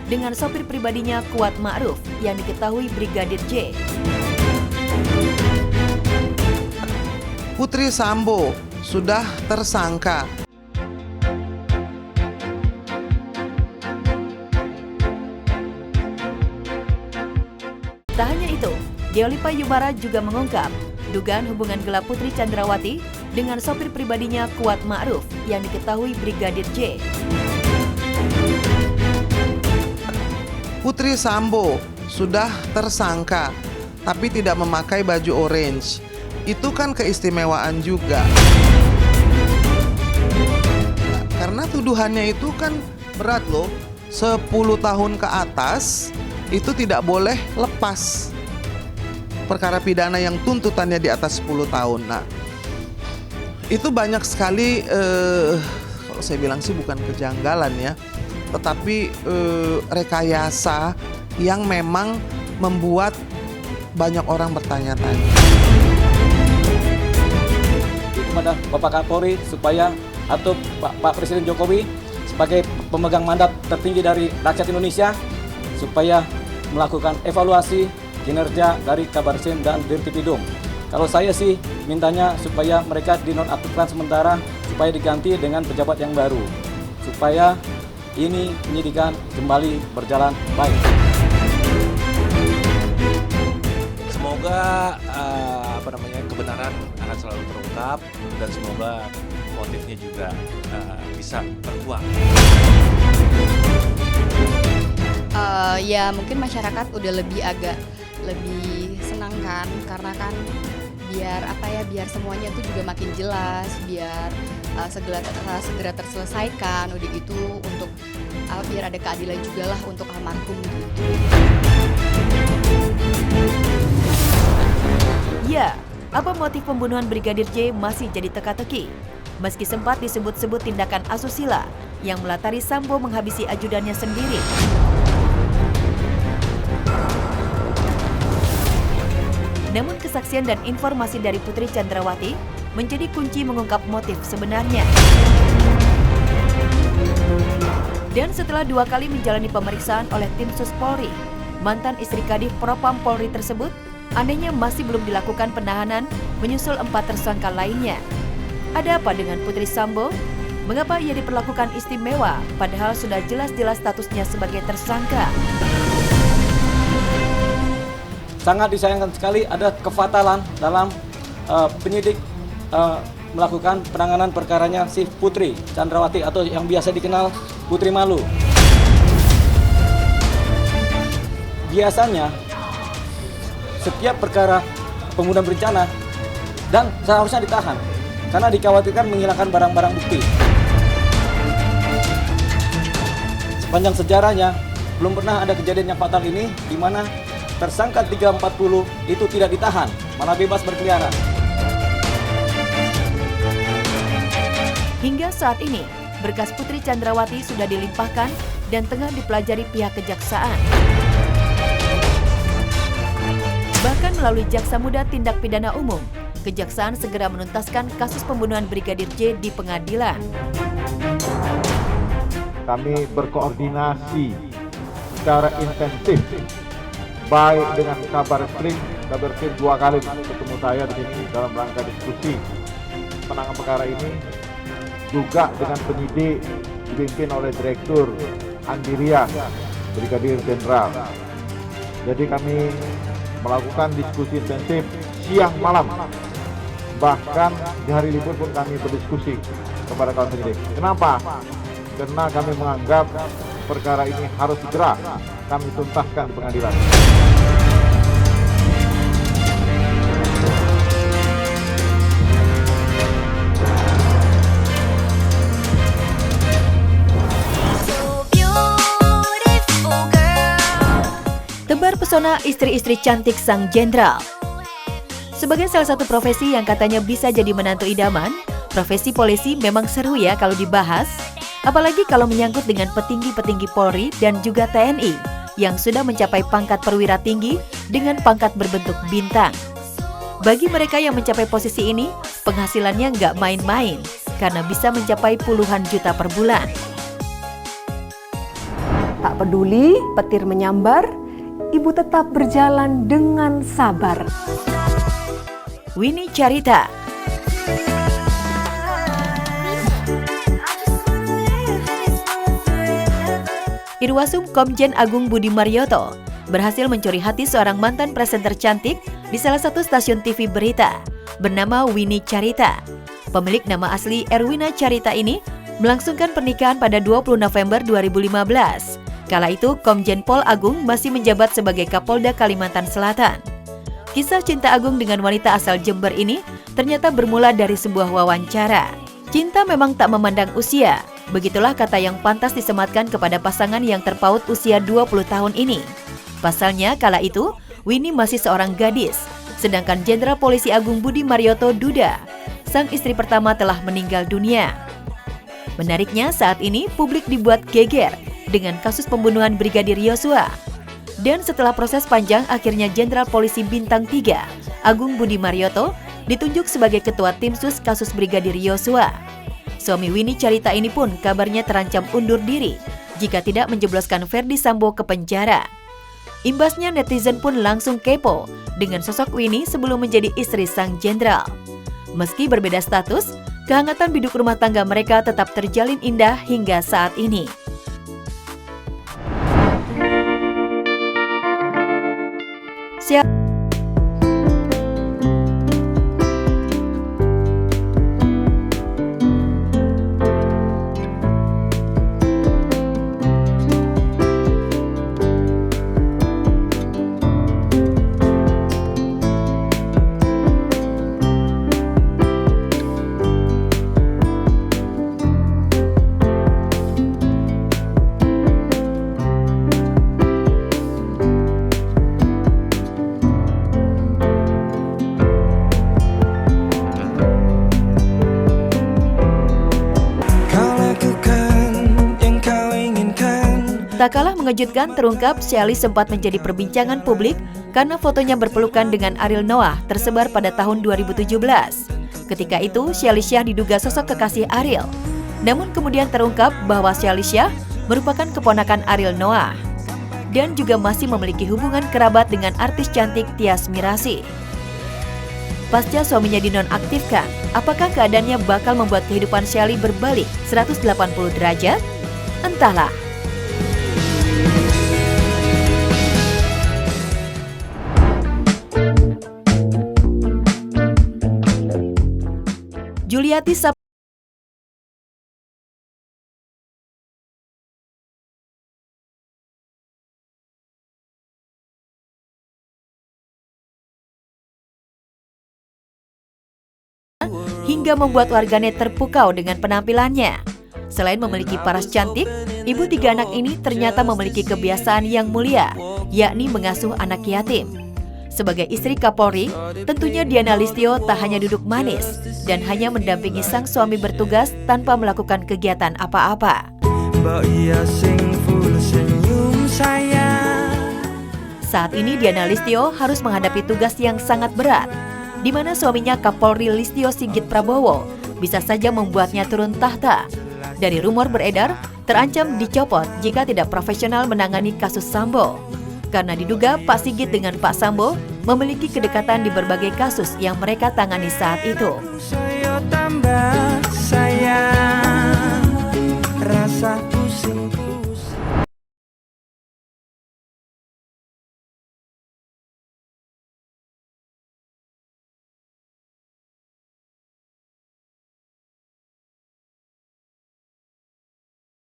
dengan sopir pribadinya Kuat Ma'ruf yang diketahui Brigadir J. Putri Sambo sudah tersangka. Tak hanya itu, Deolipa Yumara juga mengungkap dugaan hubungan gelap Putri Chandrawati dengan sopir pribadinya Kuat Ma'ruf yang diketahui Brigadir J. Putri Sambo sudah tersangka, tapi tidak memakai baju orange. Itu kan keistimewaan juga. Karena tuduhannya itu kan berat loh, 10 tahun ke atas itu tidak boleh lepas. Perkara pidana yang tuntutannya di atas 10 tahun. Nah, itu banyak sekali, kalau saya bilang sih bukan kejanggalan ya, tetapi rekayasa yang memang membuat banyak orang bertanya-tanya. Kepada Bapak Kapolri supaya atau Pak Presiden Jokowi sebagai pemegang mandat tertinggi dari rakyat Indonesia supaya melakukan evaluasi kinerja dari Kabareskrim dan Dirtipidum. Kalau saya sih mintanya supaya mereka dinonaktifkan sementara supaya diganti dengan pejabat yang baru supaya ini penyidikan kembali berjalan baik. Semoga kebenaran akan selalu terungkap dan semoga motifnya juga bisa terkuak. Ya mungkin masyarakat udah agak lebih senang kan, karena kan biar semuanya tuh juga makin jelas, biar segera terselesaikan, udah gitu untuk biar ada keadilan juga lah untuk almarhum gitu. Ya, apa motif pembunuhan Brigadir J masih jadi teka-teki. Meski sempat disebut-sebut tindakan asusila yang melatari Sambo menghabisi ajudannya sendiri. Namun kesaksian dan informasi dari Putri Chandrawati menjadi kunci mengungkap motif sebenarnya. Dan setelah 2 kali menjalani pemeriksaan oleh tim Sus Polri, mantan istri Kadif Propam Polri tersebut anehnya masih belum dilakukan penahanan menyusul 4 tersangka lainnya. Ada apa dengan Putri Sambo? Mengapa ia diperlakukan istimewa padahal sudah jelas-jelas statusnya sebagai tersangka? Sangat disayangkan sekali ada kefatalan dalam penyidik melakukan penanganan perkaranya si Putri Chandrawati atau yang biasa dikenal Putri Malu. Biasanya setiap perkara pembunuhan berencana dan seharusnya ditahan karena dikhawatirkan menghilangkan barang-barang bukti. Sepanjang sejarahnya belum pernah ada kejadian yang fatal ini di mana tersangka 340 itu tidak ditahan, malah bebas berkeliaran. Hingga saat ini, berkas Putri Chandrawati sudah dilimpahkan dan tengah dipelajari pihak kejaksaan. Bahkan melalui Jaksa Muda Tindak Pidana Umum, kejaksaan segera menuntaskan kasus pembunuhan Brigadir J di pengadilan. Kami berkoordinasi secara intensif baik dengan Kabareskrim 2 kali ketemu saya di sini dalam rangka diskusi penanganan perkara ini, juga dengan penyidik dipimpin oleh Direktur Andiria, Brigadir Jenderal. Jadi kami melakukan diskusi intensif siang malam, bahkan di hari libur pun kami berdiskusi kepada kawan penyidik. Kenapa? Karena kami menganggap perkara ini harus segera kami tuntaskan di pengadilan. Tebar pesona istri-istri cantik sang jenderal. Sebagai salah satu profesi yang katanya bisa jadi menantu idaman, profesi polisi memang seru ya kalau dibahas. Apalagi kalau menyangkut dengan petinggi-petinggi Polri dan juga TNI yang sudah mencapai pangkat perwira tinggi dengan pangkat berbentuk bintang. Bagi mereka yang mencapai posisi ini, penghasilannya nggak main-main karena bisa mencapai puluhan juta per bulan. Tak peduli petir menyambar, ibu tetap berjalan dengan sabar. Winnie Carita. Irwasum Komjen Agung Budi Marioto berhasil mencuri hati seorang mantan presenter cantik di salah satu stasiun TV berita bernama Winnie Carita. Pemilik nama asli Erwina Carita ini melangsungkan pernikahan pada 20 November 2015. Kala itu Komjen Pol Agung masih menjabat sebagai Kapolda Kalimantan Selatan. Kisah cinta Agung dengan wanita asal Jember ini ternyata bermula dari sebuah wawancara. Cinta memang tak memandang usia. Begitulah kata yang pantas disematkan kepada pasangan yang terpaut usia 20 tahun ini. Pasalnya kala itu Winnie masih seorang gadis, sedangkan Jenderal Polisi Agung Budi Marioto Duda, sang istri pertama, telah meninggal dunia. Menariknya saat ini publik dibuat geger dengan kasus pembunuhan Brigadir Yosua. Dan setelah proses panjang, akhirnya Jenderal Polisi Bintang 3 Agung Budi Marioto ditunjuk sebagai Ketua Tim Sus kasus Brigadir Yosua. Suami Winnie Carita ini pun kabarnya terancam undur diri jika tidak menjebloskan Ferdy Sambo ke penjara. Imbasnya netizen pun langsung kepo dengan sosok Winnie sebelum menjadi istri sang jenderal. Meski berbeda status, kehangatan biduk rumah tangga mereka tetap terjalin indah hingga saat ini. Tak kalah mengejutkan, terungkap Shelly sempat menjadi perbincangan publik karena fotonya berpelukan dengan Ariel Noah tersebar pada tahun 2017. Ketika itu, Shelly Shah diduga sosok kekasih Ariel. Namun kemudian terungkap bahwa Shelly Shah merupakan keponakan Ariel Noah dan juga masih memiliki hubungan kerabat dengan artis cantik Tyas Mirasih. Pasca suaminya dinonaktifkan, apakah keadaannya bakal membuat kehidupan Shelly berbalik 180 derajat? Entahlah. Juliati hingga membuat warganet terpukau dengan penampilannya. Selain memiliki paras cantik, ibu 3 anak ini ternyata memiliki kebiasaan yang mulia, yakni mengasuh anak yatim. Sebagai istri Kapolri, tentunya Diana Listio tak hanya duduk manis dan hanya mendampingi sang suami bertugas tanpa melakukan kegiatan apa-apa. Saat ini Diana Listio harus menghadapi tugas yang sangat berat, di mana suaminya Kapolri Listio Sigit Prabowo bisa saja membuatnya turun tahta. Dari rumor beredar, terancam dicopot jika tidak profesional menangani kasus Sambo. Karena diduga Pak Sigit dengan Pak Sambo memiliki kedekatan di berbagai kasus yang mereka tangani saat itu.